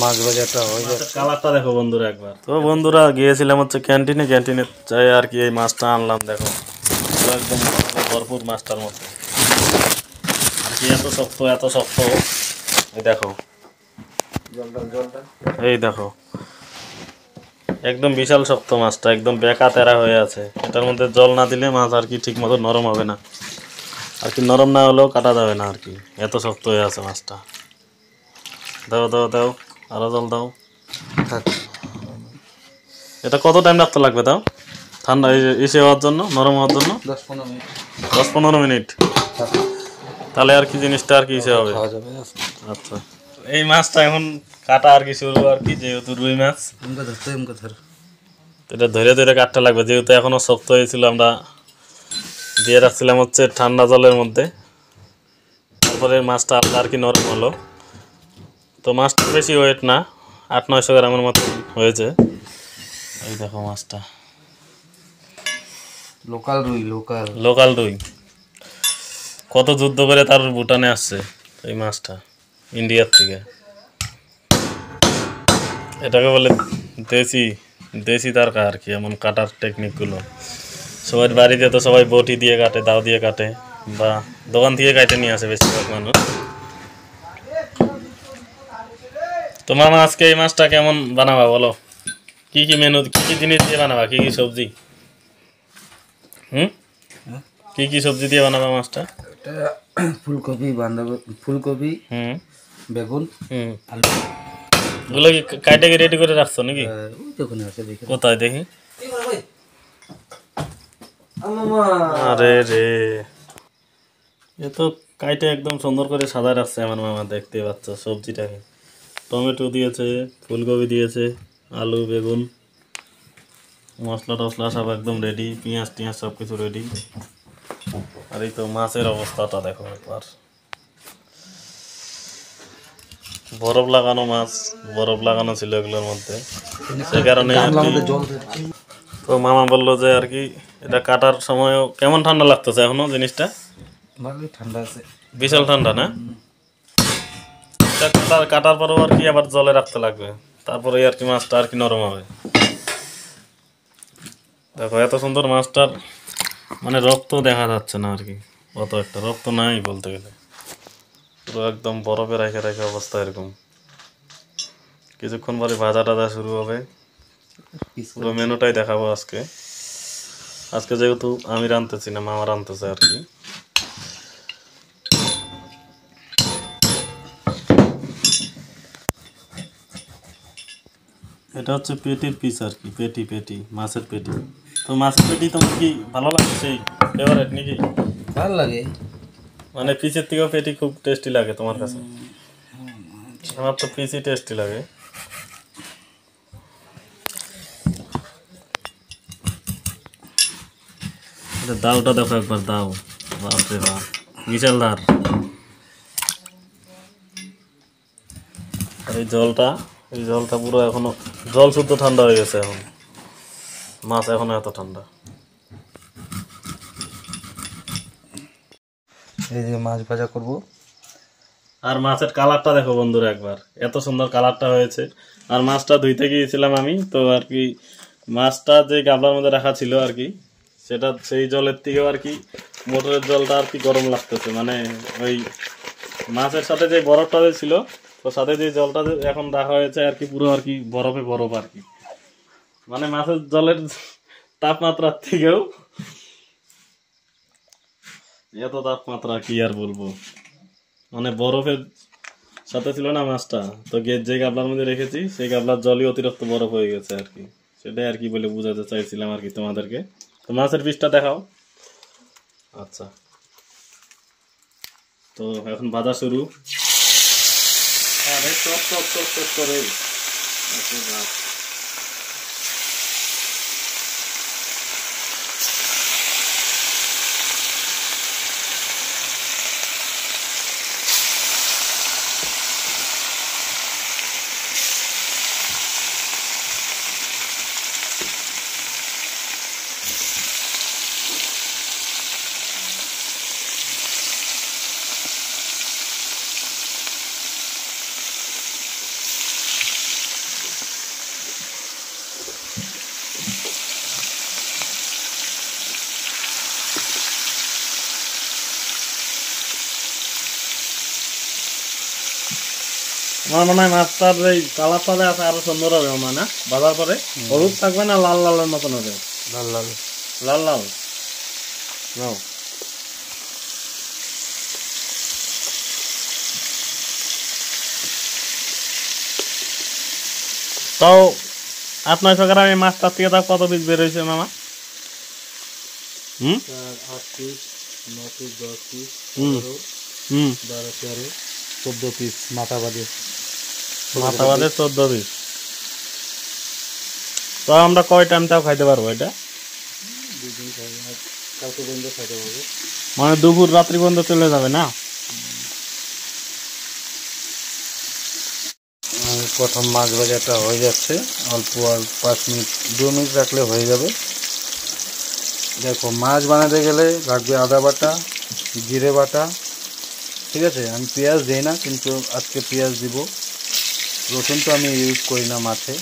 মাছ ভাজাটা হয়ে যাচ্ছে। কালারটা দেখো বন্ধুরা একবার। তো বন্ধুরা গিয়েছিলাম হচ্ছে ক্যান্টিনে যাই আর কি এই মাছটা আনলাম। দেখো একদম ভরপুর মাছটার মতো আর কি, এত শক্ত এই দেখো, এই দেখো একদম বিশাল শক্ত মাছটা, একদম বেঁকা তেরা হয়ে আছে। এটার মধ্যে জল না দিলে মাছ আর কি ঠিক মতো নরম হবে না, আর কি নরম না হলেও কাটা যাবে না আর কি, এত শক্ত হয়ে আছে মাছটা। দাও দাও দাও, আরো জল দাও। এটা কত টাইম রাখতে লাগবে তাও ঠান্ডা এসে হওয়ার জন্য, নরম হওয়ার জন্য? 10-15 মিনিট। তাহলে আর কি জিনিসটা আর কি ইসে হবে। আচ্ছা, এই মাছটা এখন কাটা আর কি শুরু আর কি, যেহেতু রুই মাছ এটা ধরে ধরে কাটতে লাগবে, যেহেতু এখনো শক্ত হয়েছিল। আমরা দিয়ে রাখছিলাম হচ্ছে ঠান্ডা জলের মধ্যে, তারপরে মাছটা আলাদা আর কি নরম হলো। তো মাছটা বেশি ওয়েট না, 800-900 গ্রামের মতো হয়েছে। এই দেখো মাছটা লোকাল রুই, কত যুদ্ধ করে তার ভুটানে আসছে এই মাছটা ইন্ডিয়ার থেকে। এটাকে বলে দেশি তারকা আর কি, এমন কাটার টেকনিকগুলো। সবার বাড়িতে তো সবাই বটি দিয়ে কাটে, দাও দিয়ে কাটে, বা দোকান থেকে কাটে নিয়ে আসে বেশিরভাগ মানুষ। তো মামা আজকে এই মাছটা কেমন বানাবা বলো? কি কি মেনু, কি কি জিনিস দিয়ে বানাবা, কি কি সবজি? কি কি সবজি দিয়ে বানাবা মাছটা? ফুলকপি, বাঁধাকপি, ফুলকপি, বেগুন, আলু, এগুলো কি কাইটে রেডি করে রাখছো নাকি? কোথায় দেখি? আরে রে, এ তো কাইটে একদম সুন্দর করে সাজায় রাখছে আমার মামা, দেখতে পাচ্ছ সবজিটাকে। টমেটো দিয়েছে, ফুলকপি দিয়েছে, আলু, বেগুন, মশলা টসলা সব একদম রেডি, পেঁয়াজ টিয়াজ সব কিছু রেডি। আর এই তো মাছের অবস্থাটা দেখো একবার, বরফ লাগানো মাছ, বরফ লাগানো ছিল এগুলোর মধ্যে, সে কারণে আর কি। তো মামা বললো যে আর কি এটা কাটার সময়ও কেমন ঠান্ডা লাগতেছে এখনো জিনিসটা? ঠান্ডা আছে, বিশাল ঠান্ডা না? কাটার পরেও আর কি আবার জলে রাখতে লাগবে, তারপরে আর কি মাছটা আর কি নরম হবে। দেখো এত সুন্দর মাছটার মানে রক্ত দেখা যাচ্ছে না আর কি, অত একটা রক্ত নাই বলতে গেলে, পুরো একদম বরফে রেখে রেখে অবস্থা এরকম। কিছুক্ষণ পরে ভাজা টাজা শুরু হবে, পুরো মেনুটাই দেখাবো আজকে। আজকে যেহেতু আমি রাঁধতেছি না, মামা রাঁধতেছে আর কি। এটা হচ্ছে পেটির পিস আর কি, পেটি মাছের পেটি। তো মাছের পেটি তোমার কি ভালো লাগে, সেই ফেভারিট নাকি? ভালো লাগে, মানে পিসের থেকেও পেটি খুব টেস্টি লাগে তোমার কাছে? আমার তো পিসই টেস্টি লাগে। দাওটা দেখো একবার, দাও, বাপরে বাপ বিশাল ধার। আর এই জলটা পুরো এখনো জল শুদ্ধ ঠান্ডা হয়ে গেছে, এখন মাছ এখনো এত ঠান্ডা। এই যে মাছ ভাজা করব। আর মাছের কালারটা দেখো বন্ধুরা একবার, এত সুন্দর কালারটা হয়েছে। আর মাছটা ধুইতে গিয়েছিলাম আমি, তো আর কি মাছটা যে গামলার মধ্যে রাখা ছিল আর কি, সেটা সেই জলের থেকেও আর কি মোটরের জলটা আর কি গরম লাগতেছে। মানে ওই মাছের সাথে যে বরফটা ছিল, তো সাথে যে জলটা এখন রাখা হয়েছে আর কি, পুরো আর কি বরফে বরফ আর কি। মানে মাছের জলের তাপমাত্রার থেকেও এত তাপমাত্রা কি আর বলবো। মানে বরফের সাথে ছিল না মাছটা, তো যে গাবলার মধ্যে রেখেছি সেই গাবলার জলই অতিরিক্ত বরফ হয়ে গেছে আর কি। সেটাই আর কি বলে বুঝাতে চাইছিলাম আর কি তোমাদেরকে। তো মাছের পিসটা দেখাও। আচ্ছা, তো এখন ভাজা শুরু। আরে টক টক টক টক করে, আমার মনে হয় মাছটার এই কালারটা আছে আরো সুন্দর হবে আমার না বাজার পরে হলুদ থাকবে না লাল লালের মতন হবে লাল লাল লাল লাল নাও তাও আপনার সকালে আমি মাছটার থেকে তাও কত পিস বের হয়েছে মামা? 8 পিস 9 পিস 10 পিস 12 13 14 পিস মাথা বাদে 14 পিস। তো আমরা কয় টাইম তাও খাইতে পারবো এটা? দুদিন কালকে বন্ধ খাইতে হবে, মানে দুপুর রাত্রি পর্যন্ত চলে যাবে না? প্রথম মাছ ভাজাটা হয়ে যাচ্ছে, অল্প আর 5 মিনিট 2 মিনিট রাখলে হয়ে যাবে। দেখো মাছ বানাতে গেলে লাগবে আদা বাটা, জিরে বাটা, ঠিক আছে। আমি পেঁয়াজ দিই না, কিন্তু আজকে পেঁয়াজ দিব। রসুন তো আমি ইউজ করি না মাছে,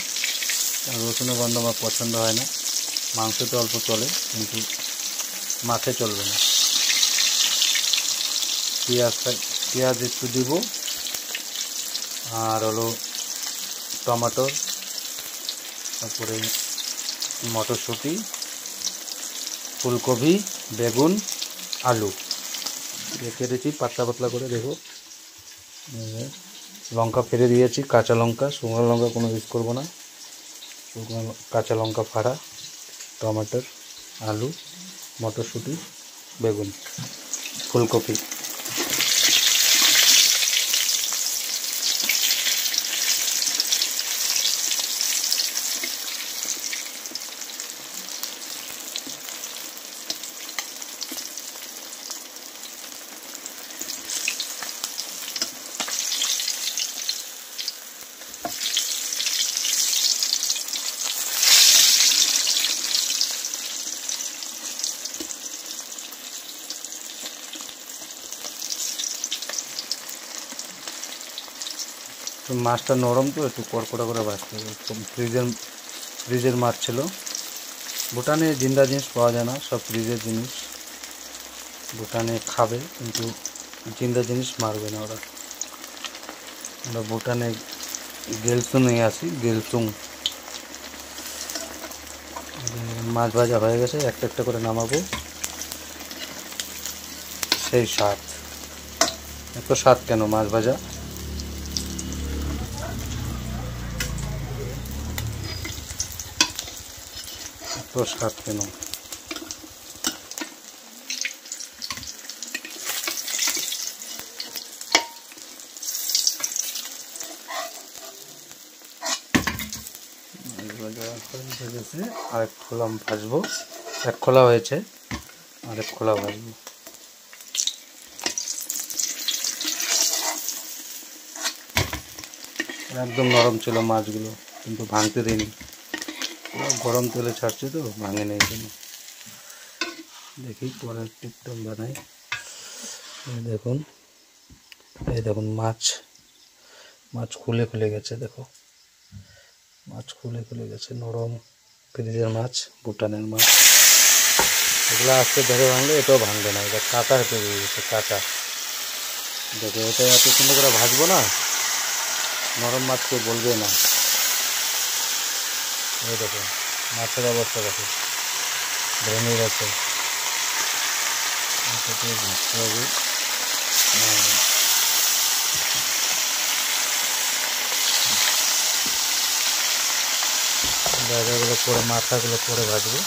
রসুনের গন্ধ আমার পছন্দ হয় না। মাংসতে অল্প চলে, কিন্তু মাছে চলবে না। পেঁয়াজ একটু দিব, আর হলো টমেটোর, তারপরে মটরশুঁটি, ফুলকপি, বেগুন, আলু রেখে দিয়েছি পাতলা পাতলা করে। দেখো লঙ্কা ফেলে দিয়েছি, কাঁচা লঙ্কা, শুকনো লঙ্কা কোনো ইউজ করবো না, শুকনো কাঁচা লঙ্কা ফাড়া, টমেটোর, আলু, মটরশুঁটি, বেগুন, ফুলকপি। মাছটা নরম তো একটু কড়কড়া করে ভাজতে হবে। ফ্রিজের মাছ ছিল। ভুটানে জিন্দা জিনিস পাওয়া যায় না, সব ফ্রিজের জিনিস। ভুটানে খাবে কিন্তু জিন্দা জিনিস মারবে না ওরা। আমরা ভুটানে গেলসুং নিয়ে আসি, গেলসুং। মাছ ভাজা হয়ে গেছে, একটা একটা করে নামাবো। সেই স্বাদ, এত স্বাদ কেন মাছ ভাজা? এত স্বাদ কেন? আরেক খোলা ভাজবো, এক খোলা হয়েছে, আরেক খোলা ভাজবো। একদম নরম ছিল মাছগুলো, কিন্তু ভাঙতে দিইনি, গরম তেলে ছাড়ছে তো ভাঙে নেই কেন। দেখি পরের টিপটা বানাই। এই দেখুন মাছ খুলে খুলে গেছে। দেখো মাছ খুলে খুলে গেছে, নরম ফ্রিজের মাছ, ভুটানের মাছ। এগুলো আজকে ধরে ভাঙলে এটাও ভাঙবে না, এটা কাঁচা হতে গেছে, কাঁচা। দেখো এটা এত সুন্দর করে ভাজবো না, নরম মাছ কেউ বলবে না। এই দেখো মাছের অবস্থা দেখো, ভেঙে গেছে। ভাজতে হবে। জায়গাগুলো পরে, মাথাগুলো পরে ভাজবো।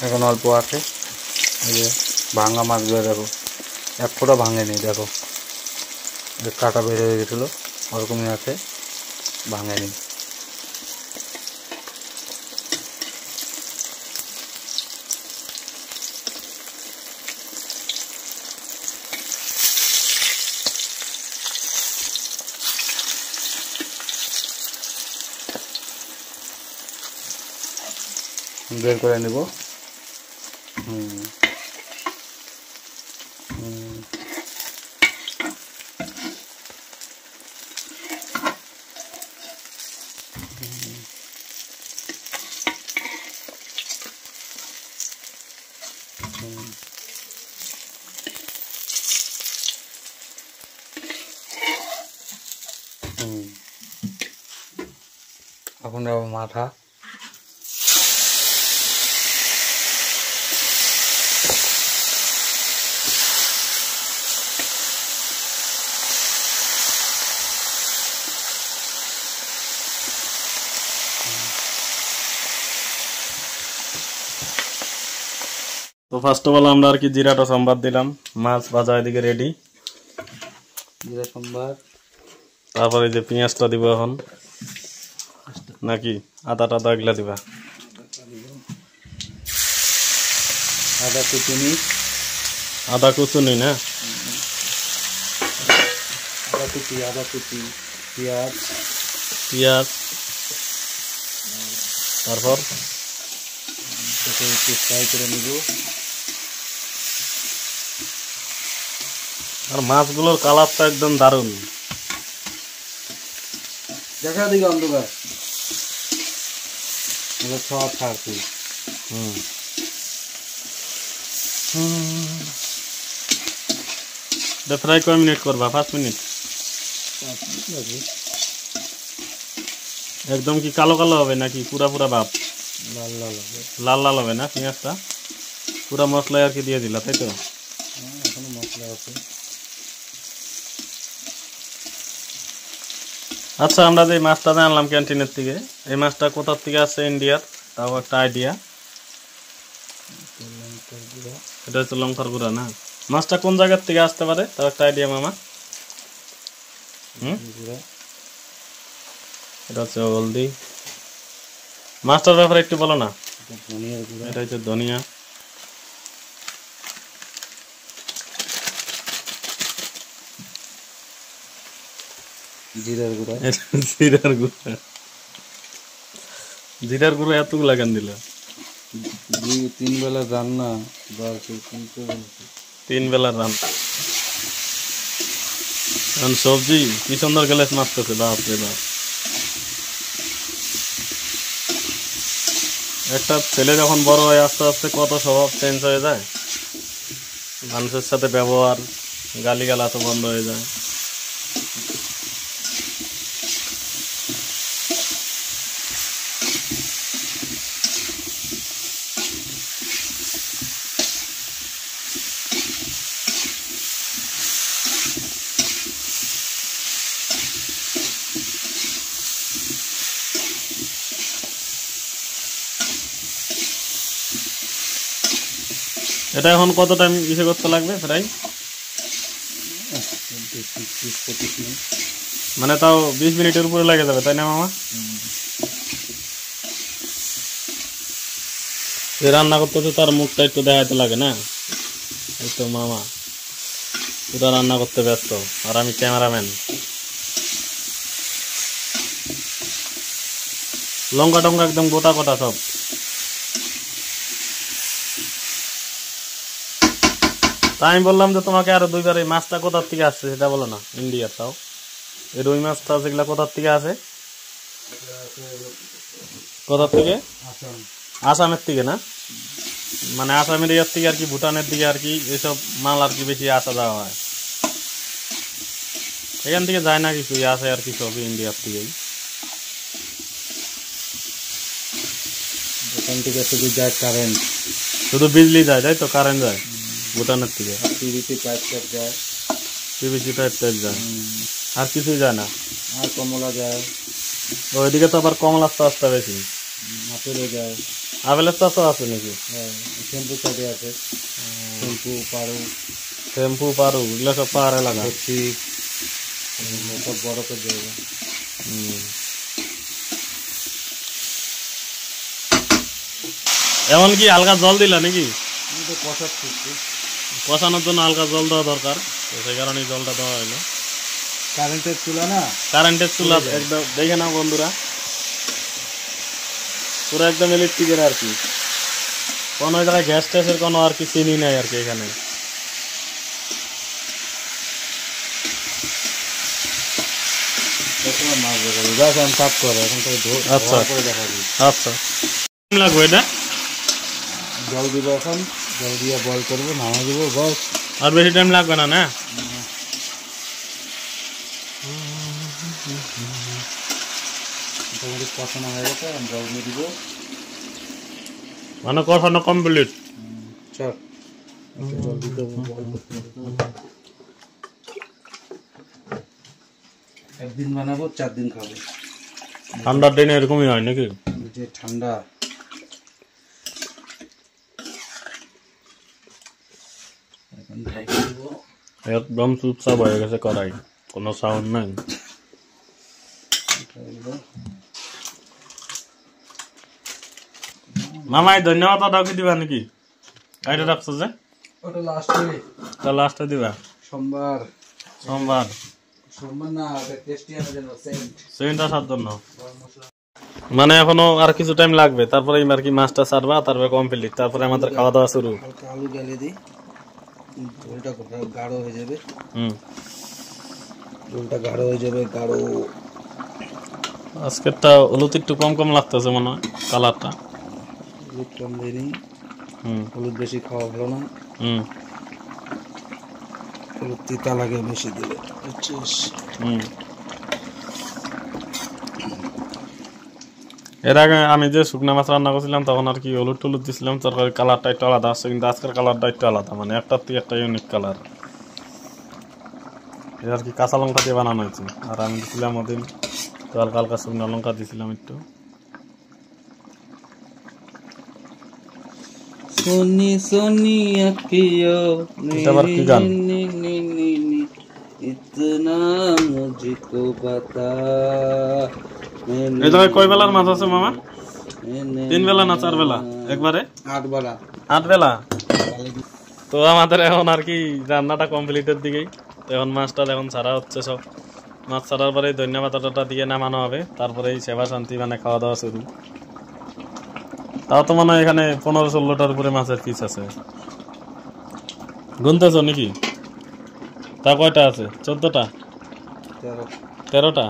এখন অল্প আছে, এই যে ভাঙা মাছগুলো দেখো, এক ফোঁটা ভাঙেনি। দেখো কাটা বের হয়ে গেছিলো, ওরকমই আছে, ভাঙেনি। বের করে নেব। হুম হুম এখন দেবো মাথা। তো ফার্স্ট অফ অল আমরা আর কি জিরাটা সম্বাদ দিলাম, মাছ ভাজা এদিকে রেডি। জিরা সম্বার, তারপরে যে পেঁয়াজটা দিব এখন, নাকি আদা টাদা এগুলা দিবা? আদা কুচুনি, আদা কুচুনি না, আদা কুচি, পেঁয়াজ, পেঁয়াজ, তারপর একটু ফ্রাই করে নিব। আর মাছগুলোর কালারটা একদম দারুণ। দেখা দিকে অন্ধকার সব থাকছে। ফ্রাই কয় মিনিট করবা? 5 মিনিট। একদম কি কালো কালো হবে নাকি পুরা পুরা ভাব? লাল লাল হবে। লাল লাল হবে না পেঁয়াজটা? পুরা মশলা আর কি দিয়ে দিলা, তাই তো? এখনো মশলা আছে। আচ্ছা, আমরা যে মাছটা আনলাম ক্যান্টিনের থেকে, এই মাছটা কোথার থেকে আসছে ইন্ডিয়ার, তাও একটা আইডিয়া? এটা হচ্ছে লঙ্কার গুঁড়া না? মাছটা কোন জায়গার থেকে আসতে পারে তাও একটা আইডিয়া মামা? এটা হচ্ছে হলদি। মাছটার ব্যাপারে একটু বলো না। এটা হচ্ছে ধনিয়া। জিরার গুঁড়া, জিরার গুঁড়া। জিরার গুঁড়া এতগুলা কেন দিল? 3 বেলা রান্না, 3 বেলার রান্না। সবজি কি সুন্দর গ্যালেস মারতেছে, বাপ রে বাপ। একটা ছেলে যখন বড় হয় আস্তে আস্তে কত স্বভাব চেঞ্জ হয়ে যায়, মানুষের সাথে ব্যবহার, গালিগালাজও বন্ধ হয়ে যায়। এটা এখন কত টাইম ইসে করতে লাগবে প্রায়? 20-25 মিনিট। মানে তাও 20 মিনিটের উপরে লেগে যাবে, তাই না মামা? রান্না করতে তো তার মুখটা একটু দেখাইতে লাগে না? এই তো মামা পুরা রান্না করতে ব্যস্ত, আর আমি ক্যামেরাম্যান। লঙ্কা টঙ্কা একদম গোটা গোটা সব। তা আমি বললাম যে তোমাকে আরো 2বার এই মাছটা কোথার থেকে আসছে সেটা বলো না, ইন্ডিয়ার। তাও এই রুই মাছটা যেগুলা কোথার থেকে আসে? কোথার থেকে? আসামের থেকে না? মানে আসামের ইয়ার থেকে আর কি, ভুটানের দিকে আর কি এসব মাল আর কি বেশি আসা যাওয়া হয়। এখান থেকে যায় না কিছু, আসে আর কি সবই ইন্ডিয়ার থেকেই। এখান থেকে শুধু যায় কারেন্ট, শুধু বিজলি যায়, তাই তো? কারেন্ট যায় ভুটানের থেকে, পিভিসি পাইপ যায়, পিভিসি পাইপ টাইপ যায়, আর কিছুই যায় না। আর কমলা যায়। ওইদিকে তো আবার কমলার চাষটা বেশি। আপেলও যায়। আপেলের চাষও আছে নাকি? হ্যাঁ, শ্যাম্পু সাইডে আছে। শ্যাম্পু, পারু, শ্যাম্পু, পারু এগুলো সব পাহাড় এলাকা। সব বরফের জায়গা। এমনকি হালকা জল দিলা নাকি? আমি তো কষাচ্ছি, কষানোর জন্য হালকা জল দেওয়া দরকার, তো সেই কারণে জলটা দেওয়া হলো। কারেন্টের চুলা না? কারেন্টের চুলা একদম দেখে নাও বন্ধুরা। পুরো একদম ইলেকট্রিকের আর কি, কোনো জায়গায় গ্যাস ট্যাসের কোনো আর কি চিনি নাই আর কি এখানে। মাছ দেখাবি ব্যাস, আমি সাফ করে এখন আচ্ছা করে দেখাবি। আচ্ছা লাগবে এটা, জল দিব এখন, জল দিয়ে বল করবো, নামা দেবো বস। আর বেশি টাইম লাগবে না না? মোটামুটি কষানো হয়ে গেছে, আমি জল দিয়ে দিব। মানে কষানো কমপ্লিট। চল জল দিতে হবে, বল করতে হবে। একদিন বানাবো 4 দিন খাবো। ঠান্ডার দিনে এরকমই হয় নাকি? যে ঠান্ডা এখন ঢাকা দিব। একদম চুপচাপ হয়ে গেছে কড়াই, কোনো সাউন্ড নাই। মামা এই ধন্যবাদ ডাকি দিবা নাকি? এটা রাখছো যে ওটা লাস্টে, তা লাস্টে দিবা সোমবার। সোমবার সোমবার না, ওটা টেস্টি হবে যেন, সেন্ট আসার জন্য। মানে এখনো আর কিছু টাইম লাগবে, তারপরে আর কি মাছটা ছাড়বা, তারপরে কমপ্লিট, তারপরে আমাদের খাওয়া দাওয়া শুরু। হালকা আলু জ্বালিয়ে দিই, ঝোলটা গাঢ় হয়ে যাবে। ঝোলটা গাঢ় হয়ে যাবে, গাঢ়। আজকেরটা হলুদ একটু কম কম লাগতেছে মনে হয়, কালারটা। হলুদ কম দিই, হলুদ বেশি খাওয়া ভালো না। হলুদ তিতা লাগে বেশি দিলে, বুঝছিস? এর আগে আমি যে শুকনা মাছ রান্না করছিলাম তখন আর কি হলুদ টলুদ দিছিলাম, তরকারি কালারটা একটু আলাদা আসছে, কিন্তু আজকের কালারটা একটু আলাদা, মানে একটার থেকে একটা ইউনিক কালার। এটা আর কি কাঁচা লঙ্কা দিয়ে বানানো হয়েছে, আর আমি দিছিলাম ওদিন তো হালকা হালকা শুকনো লঙ্কা দিছিলাম একটু। সোনি সোনি আঁখিयों इतना मुझको बता। এই জায়গায় কয় বেলার মাছ আছে মামা? 3 বেলা না 4 বেলা? একবারে 8 বেলা। 8 বেলা। তো আমাদের এখন আর কি রান্নাটা কমপ্লিটের দিকেই, এখন মাছটা এখন ছাড়া হচ্ছে সব। মাছ ছাড়ার পরে ধন্যবাদ দিয়ে নামানো হবে, তারপরে সেবা শান্তি মানে খাওয়া দাওয়া শুরু। তাও তো মনে হয় এখানে 15-16টার উপরে মাছের পিস আছে। গুনতেছ নাকি? তা কয়টা আছে? 14টা 13টা।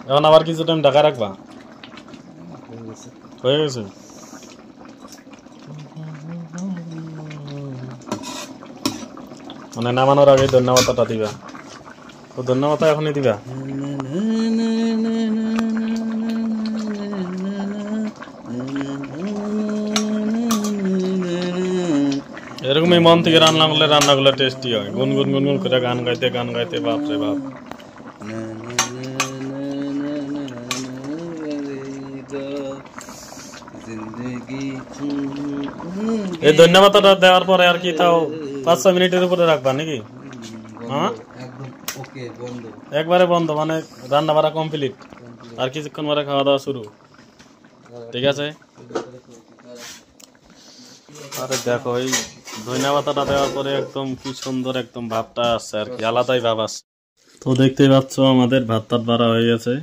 এখন আবার কিছু টাইম ঢাকা রাখবা? হয়ে গেছে। মানে নামানোর আগে ধন্যবাদটা দিবা, তো ধন্যবাদ এখনই দিবা। এরকমই মন থেকে রান্না করলে রান্নাগুলো টেস্টি হয়। গুনগুন গুনগুন করে গান গাইতে বাপরে বাপ। এই ধন্যবাদটা দেওয়ার পরে আর কি তাও 5-6 মিনিটের উপরে রাখবা নাকি? হ্যাঁ একবারে বন্ধ, মানে রান্না বাড়া কমপ্লিট, আর কিছুক্ষণ পরে খাওয়া দাওয়া শুরু। ঠিক আছে। আরে দেখো এই ধন্যবাদটা দেওয়ার পরে একদম কি সুন্দর একদম ভাবটা আসছে আর কি, আলাদাই ভাব আসছে। তো দেখতেই পাচ্ছ আমাদের ভাত টাত বাড়া হয়ে গেছে,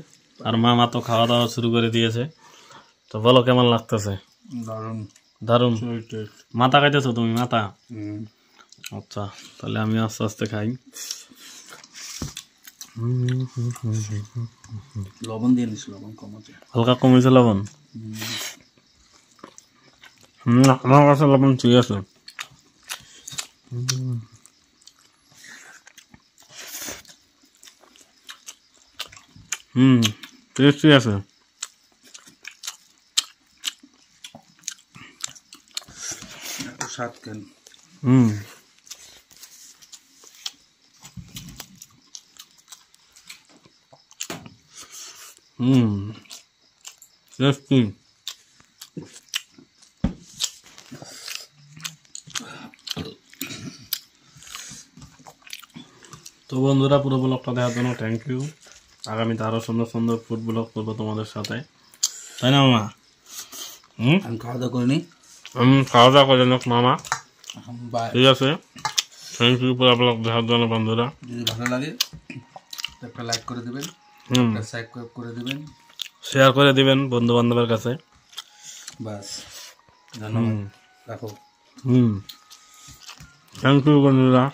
আর মামা তো খাওয়া দাওয়া শুরু করে দিয়েছে। তো বলো কেমন লাগতেছে? দারুণ দারুণ। মাথা খাইতেছো তুমি? মাথা? আচ্ছা তাহলে আমি আস্তে আস্তে খাই। লবণ দিয়ে নিস, লবণ কমাতে হালকা কমেছে লবণ। আমার কাছে লবণ ঠিক আছে। টেস্টি আছে। স্বাদ কেন? টেস্টি। তো বন্ধুরা পুরো ব্লগটা দেওয়ার জন্য থ্যাংক ইউ। আগামীতে আরো সুন্দর সুন্দর ফুড ব্লগ করবো তোমাদের সাথে, তাই না মামা? আমি খাওয়া দাওয়া করিনি। খাওয়া দাওয়া করে নাও মামা। ঠিক আছে, থ্যাংক ইউ পুরো ব্লগ দেখার জন্য বন্ধুরা। যদি ভালো লাগে একটা লাইক করে দেবেন, হুম সাবস্ক্রাইব করে দিবেন, শেয়ার করে দিবেন বন্ধু বান্ধবের কাছে। বাস ধন্যবাদ, রাখো। থ্যাংক ইউ বন্ধুরা।